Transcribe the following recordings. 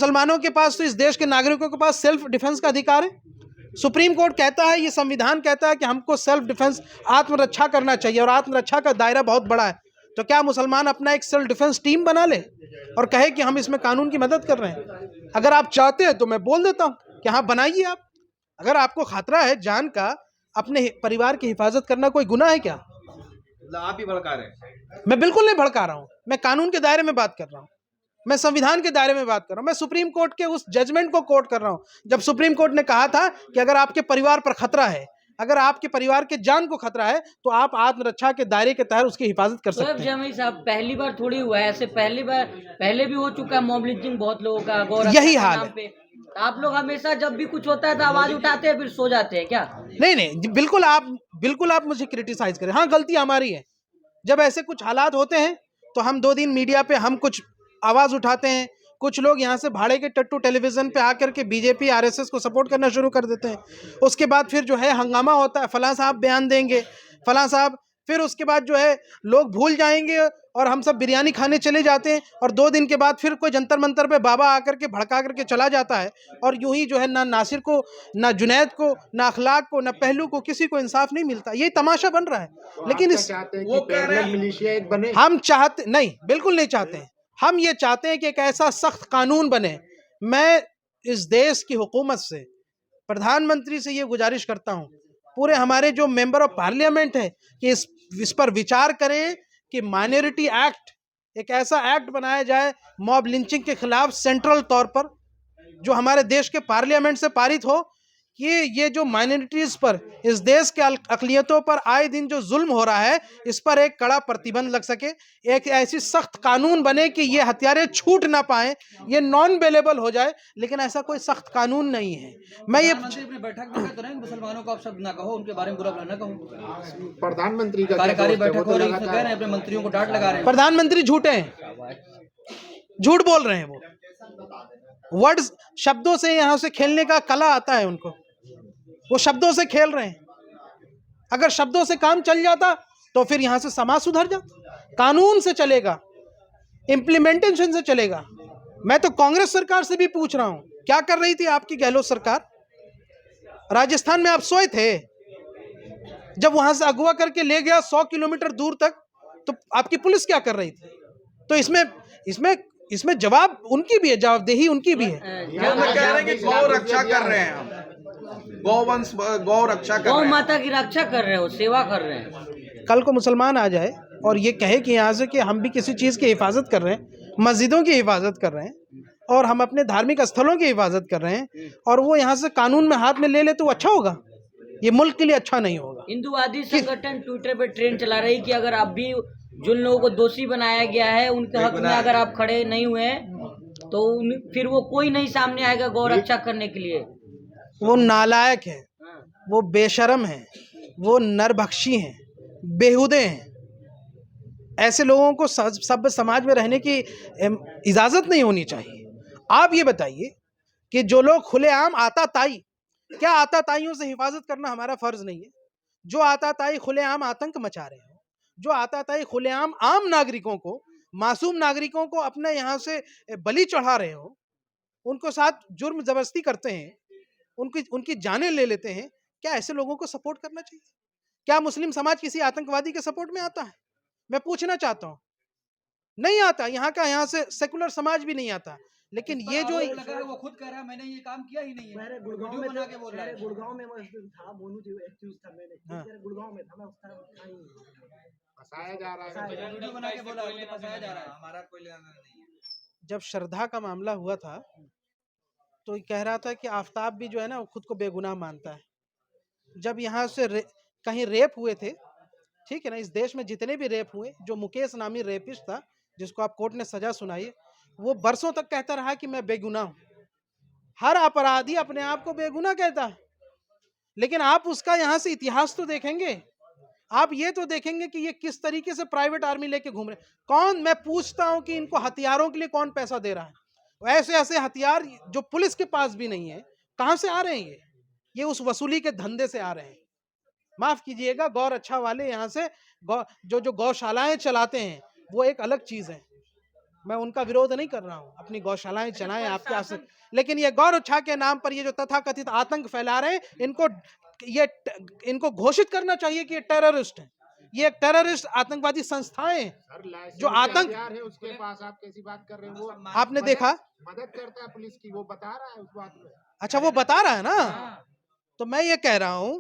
मुसलमानों के पास तो इस देश के नागरिकों के पास सेल्फ डिफेंस का अधिकार है। सुप्रीम कोर्ट कहता है, ये संविधान कहता है कि हमको सेल्फ डिफेंस, आत्मरक्षा करना चाहिए और आत्मरक्षा का दायरा बहुत बड़ा है। तो क्या मुसलमान अपना एक सेल्फ डिफेंस टीम बना ले और कहे कि हम इसमें कानून की मदद कर रहे हैं? अगर आप चाहते हैं तो मैं बोल देता हूं कि हाँ, बनाइए आप। अगर आपको खतरा है जान का, अपने परिवार की हिफाजत करना कोई गुनाह है क्या? आप ही भड़का रहे हैं। मैं बिल्कुल नहीं भड़का रहा हूं, मैं कानून के दायरे में बात कर रहा हूं, मैं संविधान के दायरे में बात कर रहा हूं, मैं सुप्रीम कोर्ट के उस जजमेंट को कोट कर रहा हूं जब सुप्रीम कोर्ट ने कहा था कि अगर आपके परिवार पर खतरा है, अगर आपके परिवार के जान को खतरा है, तो आप आत्मरक्षा के दायरे के तहत उसकी हिफाजत कर सकते हैं। जमीन साहब, पहली बार थोड़ी हुआ है ऐसे, पहले भी हो चुका है मॉब लिंचिंग बहुत लोगों का, यही हाल है। आप लोग हमेशा जब भी कुछ होता है तो आवाज उठाते हैं फिर सो जाते हैं क्या? नहीं, बिल्कुल आप मुझे क्रिटिसाइज करें, हाँ, गलती हमारी है। जब ऐसे कुछ हालात होते हैं तो हम 2 दिन मीडिया पे हम कुछ आवाज उठाते हैं। कुछ लोग यहाँ से भाड़े के टट्टू टेलीविजन पे आकर के बीजेपी आरएसएस को सपोर्ट करना शुरू कर देते हैं। उसके बाद फिर जो है हंगामा होता है, फलां साहब बयान देंगे, फलां साहब, फिर उसके बाद जो है लोग भूल जाएंगे और हम सब बिरयानी खाने चले जाते हैं। और 2 दिन के बाद फिर कोई जंतर मंतर पे बाबा आकर के भड़का करके चला जाता है। और यूं ही जो है ना नासिर को, ना जुनैद को, ना अखलाक को, ना पहलू को, किसी को इंसाफ नहीं मिलता। ये तमाशा बन रहा है। लेकिन इस वो कह रहे हैं मिलिशिया एक बने, हम चाहते नहीं, बिल्कुल नहीं चाहते हैं। हम ये चाहते हैं कि एक ऐसा सख्त कानून बने। मैं इस देश की हुकूमत से, प्रधानमंत्री से ये गुजारिश करता हूं, पूरे हमारे जो मेंबर ऑफ पार्लियामेंट है, कि इस पर विचार करें कि माइनॉरिटी एक्ट, एक ऐसा एक्ट बनाया जाए मॉब लिंचिंग के खिलाफ सेंट्रल तौर पर, जो हमारे देश के पार्लियामेंट से पारित हो, कि ये जो माइनॉरिटीज पर, इस देश के अक़लियतों पर आए दिन जो जुल्म हो रहा है, इस पर एक कड़ा प्रतिबंध लग सके। एक ऐसी सख्त कानून बने कि ये हथियारे छूट ना पाए, ये नॉन अवेलेबल हो जाए। लेकिन ऐसा कोई सख्त कानून नहीं है। मैं ये अपनी बैठक में कहते रहे मुसलमानों को आप शब्द ना कहो, उनके बारे में बुरा भला ना कहो। प्रधानमंत्री का कार्यकारी बैठक हो रही है, कह रहे हैं अपने मंत्रियों को डांट लगा रहे हैं। प्रधानमंत्री झूठे हैं, झूठ बोल रहे हैं। वो वर्ड्स, शब्दों से यहां से खेलने का कला आता है उनको, वो शब्दों से खेल रहे हैं। अगर शब्दों से काम चल जाता तो फिर यहां से समाज सुधर जाता, कानून से चलेगा, इंप्लीमेंटेशन से चलेगा। मैं तो कांग्रेस सरकार से भी पूछ रहा हूं, क्या कर रही थी आपकी गहलोत सरकार? राजस्थान में आप सोए थे जब वहां से अगवा करके ले गया 100 किलोमीटर दूर तक, तो आपकी पुलिस क्या कर रही थी? तो इसमें जवाब उनकी भी है, जवाबदेही उनकी भी है। कह रहे हैं कि गौ रक्षा कर रहे हैं, हम गौवंश, गौ रक्षा कर रहे हैं, गौ माता की रक्षा कर रहे हो, सेवा कर रहे हैं। कल को मुसलमान आ जाए और ये कहे कि यहाँ से कि हम भी किसी चीज़ की हिफाजत कर रहे हैं, मस्जिदों की हिफाजत कर रहे हैं और हम अपने धार्मिक स्थलों की हिफाजत कर रहे हैं, और वो यहाँ से कानून में हाथ में ले ले, तो वो अच्छा होगा? ये मुल्क के लिए अच्छा नहीं होगा। हिंदूवादी संगठन ट्विटर पे ट्रेंड चला रही कि अगर आप भी जिन लोगों को दोषी बनाया गया है उनके हक में अगर आप खड़े नहीं हुए तो फिर वो कोई नहीं सामने आएगा गौ रक्षा करने के लिए। वो नालायक है, वो बेशरम है, वो नरभक्षी हैं, बेहुदे हैं। ऐसे लोगों को सभ्य समाज में रहने की इजाजत नहीं होनी चाहिए। आप ये बताइए कि जो लोग खुलेआम आताताई, क्या आताताइयों से हिफाजत करना हमारा फर्ज नहीं है? जो आताताई खुलेआम आतंक मचा रहे हो, जो आताताई खुलेआम आम नागरिकों को, मासूम नागरिकों को अपने यहाँ से बलि चढ़ा रहे हो, उनको साथ जुर्म जबरदस्ती करते हैं, उनकी जानें ले लेते हैं, क्या ऐसे लोगों को सपोर्ट करना चाहिए? क्या मुस्लिम समाज किसी आतंकवादी के सपोर्ट में आता है? मैं पूछना चाहता हूं। नहीं आता। यहाँ से सेकुलर समाज भी नहीं आता। लेकिन ये जो वो खुद कह रहा है मैंने ये काम किया ही नहीं है, गुड़गांव में बना के बोल रहा है। गुड़गांव में था, मोनू जी एक्यूज था, मैंने गुड़गांव में था, मैं उसका फंसाया जा रहा है, वीडियो बना के बोला है, फंसाया जा रहा है, हमारा कोई लेना देना नहीं है। जब श्रद्धा का मामला हुआ था तो कह रहा था कि आफ्ताब भी जो है ना वो खुद को बेगुनाह मानता है। जब यहाँ से कहीं रेप हुए थे, ठीक है ना, इस देश में जितने भी रेप हुए, जो मुकेश नामी रेपिस्ट था जिसको आप कोर्ट ने सजा सुनाई, वो बरसों तक कहता रहा कि मैं बेगुनाह हूं। हर अपराधी अपने आप को बेगुनाह कहता है। लेकिन आप उसका यहाँ से इतिहास तो देखेंगे, आप ये तो देखेंगे कि ये किस तरीके से प्राइवेट आर्मी लेके घूम रहे। कौन, मैं पूछता हूं कि इनको हथियारों के लिए कौन पैसा दे रहा है? ऐसे ऐसे हथियार जो पुलिस के पास भी नहीं है, कहां से आ रहे हैं? ये उस वसूली के धंधे से आ रहे हैं। माफ कीजिएगा, गौ रक्षा वाले यहाँ से जो गौशालाएं चलाते हैं वो एक अलग चीज है, मैं उनका विरोध नहीं कर रहा हूँ, अपनी गौशालाएं चलाएं आपके आस, लेकिन ये गौ रक्षा के नाम पर ये जो तथाकथित आतंक फैला रहे हैं, इनको घोषित करना चाहिए कि ये टेररिस्ट हैं। ये एक टेररिस्ट आतंकवादी संस्थाएं हैं जो आतंक है उसके पास। आप कैसी बात कर रहे हैं? वो आपने देखा, मदद करता है पुलिस की, वो बता रहा है उस बात में। अच्छा वो बता रहा है ना, तो मैं ये कह रहा हूं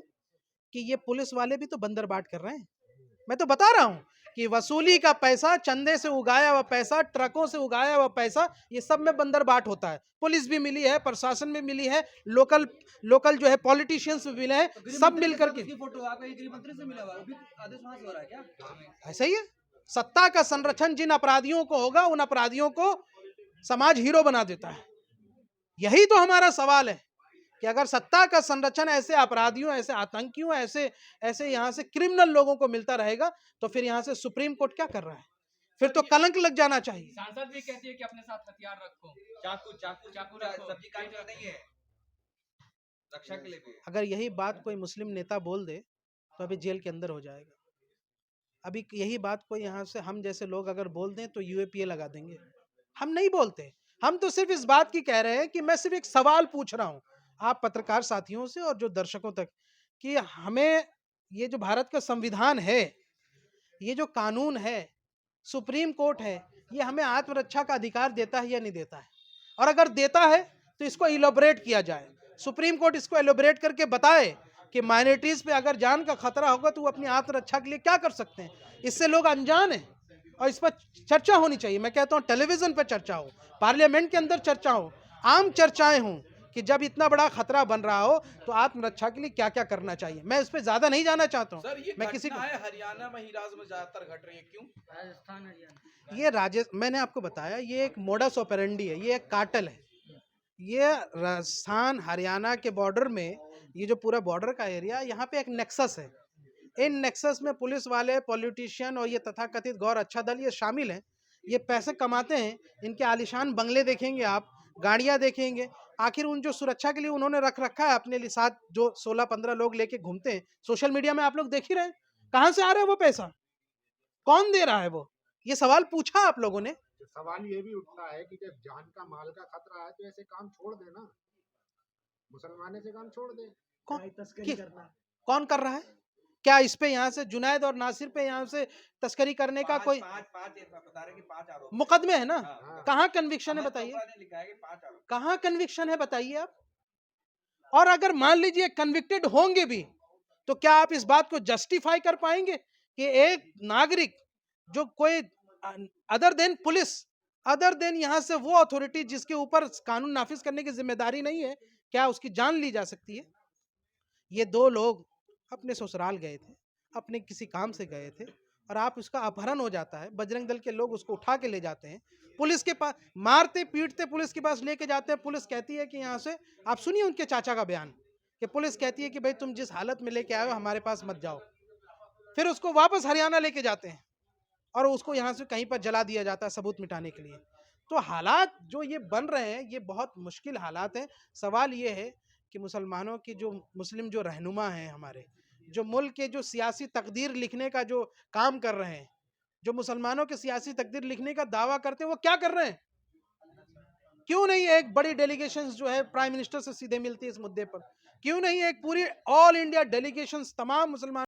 कि ये पुलिस वाले भी तो बंदर बाट कर रहे हैं। मैं तो बता रहा हूं कि वसूली का पैसा, चंदे से उगाया हुआ पैसा, ट्रकों से उगाया हुआ पैसा, ये सब में बंदर बाट होता है। पुलिस भी मिली है, प्रशासन भी मिली है, लोकल जो है पॉलिटिशियंस भी मिले हैं, सब मिलकर के। फोटो आपका गृह मंत्री से मिला हुआ है, आदेश वहां से हो रहा है क्या? ऐसा ही है, सत्ता का संरक्षण जिन अपराधियों को होगा उन अपराधियों को समाज हीरो बना देता है। यही तो हमारा सवाल है कि अगर सत्ता का संरक्षण ऐसे अपराधियों, ऐसे आतंकियों, ऐसे यहाँ से क्रिमिनल लोगों को मिलता रहेगा तो फिर यहाँ से सुप्रीम कोर्ट क्या कर रहा है? फिर तो कलंक लग जाना चाहिए। सांसद भी कहती है कि अपने साथ हथियार रखो, चाकू रखो, सब्जी काटना नहीं है, रक्षा के लिए भी। अगर यही बात कोई मुस्लिम नेता बोल दे तो अभी जेल के अंदर हो जाएगा। अभी यही बात कोई यहाँ से हम जैसे लोग अगर बोल दें तो यूएपीए लगा देंगे। हम नहीं बोलते, हम तो सिर्फ इस बात की कह रहे हैं कि मैं सिर्फ एक सवाल पूछ रहा हूँ आप पत्रकार साथियों से और जो दर्शकों तक, कि हमें ये जो भारत का संविधान है, ये जो कानून है, सुप्रीम कोर्ट है, ये हमें आत्मरक्षा का अधिकार देता है या नहीं देता है? और अगर देता है तो इसको इलोबरेट किया जाए। सुप्रीम कोर्ट इसको इलोबरेट करके बताए कि माइनॉरिटीज पे अगर जान का खतरा होगा तो वो अपनी आत्मरक्षा के लिए क्या कर सकते हैं। इससे लोग अनजान हैं और इस पर चर्चा होनी चाहिए। मैं कहता हूँ टेलीविजन पर चर्चा हो, पार्लियामेंट के अंदर चर्चा हो, आम चर्चाएं हों कि जब इतना बड़ा खतरा बन रहा हो तो आत्मरक्षा के लिए क्या क्या करना चाहिए। मैं इस पे ज्यादा नहीं जाना चाहता हूँ। सर ये मैं किसी को हरियाणा में, हिराज में ज्यादातर घट रही है, क्यों? राजस्थान हरियाणा, ये मैंने आपको बताया ये एक मोडस ऑपरेंडी है, ये एक कार्टेल है। ये राजस्थान हरियाणा के बॉर्डर में, ये जो पूरा बॉर्डर का एरिया, यहाँ पे एक नेक्सस है। इन नेक्सस में पुलिस वाले, पॉलिटिशियन और ये तथाकथित गौ रक्षा दल ये शामिल हैं। ये पैसे कमाते हैं, इनके आलिशान बंगले देखेंगे आप, गाड़ियाँ देखेंगे। आखिर उन जो सुरक्षा के लिए उन्होंने रख रखा है अपने लिए साथ, जो 16-15 लोग लेके घूमते हैं, सोशल मीडिया में आप लोग देख ही रहे हैं, कहाँ से आ रहा है वो पैसा, कौन दे रहा है वो? ये सवाल पूछा आप लोगों ने? सवाल ये भी उठता है कि जब जान का माल का खतरा है तो ऐसे काम छोड़ देना, मुसलमाने से काम छोड़ दे। तस्करी करना कौन कर रहा है? क्या इस पे यहाँ से जुनैद और नासिर पे यहाँ से तस्करी करने का कोई मुकदमे है ना? कहाँ कन्विक्शन है बताइए, कहाँ कन्विक्शन है बताइए आप? और अगर मान लीजिए कन्विक्टेड होंगे भी तो क्या आप इस बात को जस्टिफाई कर पाएंगे कि एक नागरिक जो कोई other than police, other than यहाँ से वो अथॉरिटी जिसके ऊपर कानून नाफिज करने की जिम्मेदारी नहीं है, क्या उसकी जान ली जा सकती है? ये दो लोग अपने ससुराल गए थे, अपने किसी काम से गए थे और आप उसका अपहरण हो जाता है, बजरंग दल के लोग उसको उठा के ले जाते हैं, पुलिस के पास मारते पीटते पुलिस के पास लेके जाते हैं। पुलिस कहती है कि यहाँ से, आप सुनिए उनके चाचा का बयान, कि पुलिस कहती है कि भाई तुम जिस हालत में लेके आए हो हमारे पास मत जाओ। फिर उसको वापस हरियाणा लेके जाते हैं और उसको यहाँ से कहीं पर जला दिया जाता है सबूत मिटाने के लिए। तो हालात जो ये बन रहे हैं ये बहुत मुश्किल हालात हैं। सवाल ये है कि मुसलमानों की जो मुस्लिम जो रहनुमा हैं हमारे, जो मुल्क के जो सियासी तकदीर लिखने का जो काम कर रहे हैं, जो मुसलमानों के सियासी तकदीर लिखने का दावा करते हैं, वो क्या कर रहे हैं? क्यों नहीं एक बड़ी डेलीगेशंस जो है प्राइम मिनिस्टर से सीधे मिलती है इस मुद्दे पर? क्यों नहीं एक पूरी ऑल इंडिया डेलीगेशंस तमाम मुसलमान